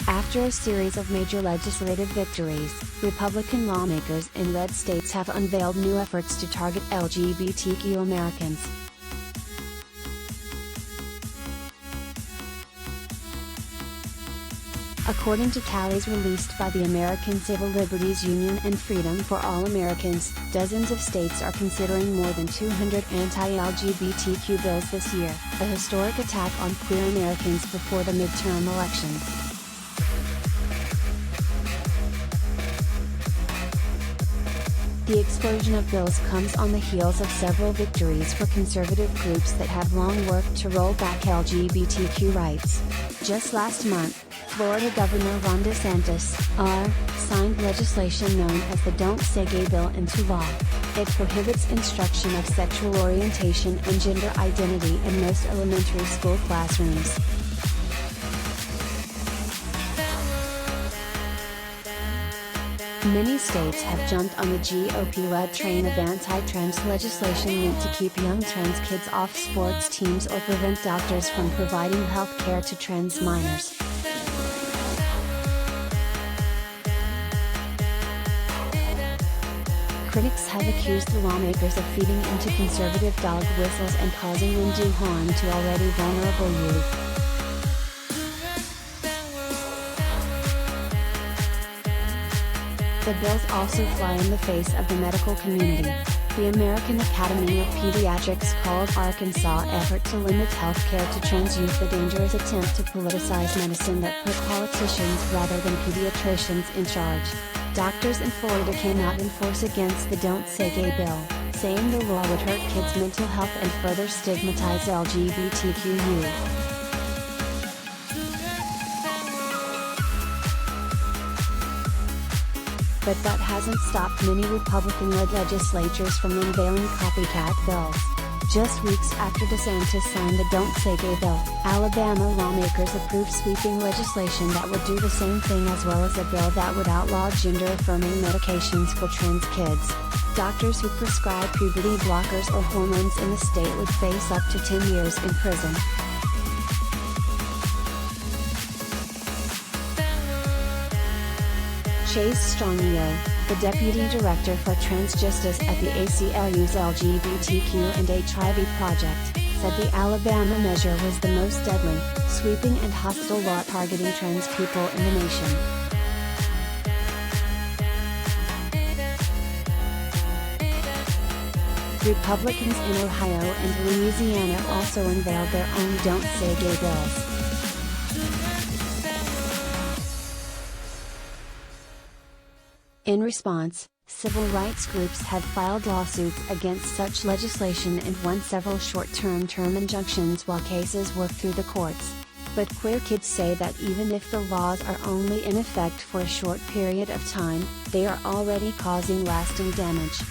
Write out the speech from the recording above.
After a series of major legislative victories, Republican lawmakers in red states have unveiled new efforts to target LGBTQ Americans. According to tallies released by the American Civil Liberties Union and Freedom for All Americans, dozens of states are considering more than 200 anti-LGBTQ bills this year, a historic attack on queer Americans before the midterm elections. The explosion of bills comes on the heels of several victories for conservative groups that have long worked to roll back LGBTQ rights. Just last month, Florida Governor Ron DeSantis, R., signed legislation known as the Don't Say Gay Bill into law. It prohibits instruction of sexual orientation and gender identity in most elementary school classrooms. Many states have jumped on the GOP-led train of anti-trans legislation meant to keep young trans kids off sports teams or prevent doctors from providing health care to trans minors. Critics have accused the lawmakers of feeding into conservative dog whistles and causing undue harm to already vulnerable youth. The bills also fly in the face of the medical community. The American Academy of Pediatrics called Arkansas' effort to limit health care to trans youth a dangerous attempt to politicize medicine that put politicians rather than pediatricians in charge. Doctors in Florida came out in force against the Don't Say Gay bill, saying the law would hurt kids' mental health and further stigmatize LGBTQ youth. But that hasn't stopped many Republican-led legislatures from unveiling copycat bills. Just weeks after DeSantis signed the Don't Say Gay bill, Alabama lawmakers approved sweeping legislation that would do the same thing, as well as a bill that would outlaw gender-affirming medications for trans kids. Doctors who prescribe puberty blockers or hormones in the state would face up to 10 years in prison. Chase Strongio, the Deputy Director for Trans Justice at the ACLU's LGBTQ and HIV project, said the Alabama measure was the most deadly, sweeping and hostile law targeting trans people in the nation. Republicans in Ohio and Louisiana also unveiled their own Don't Say Gay bills. In response, civil rights groups have filed lawsuits against such legislation and won several short-term injunctions while cases work through the courts. But queer kids say that even if the laws are only in effect for a short period of time, they are already causing lasting damage.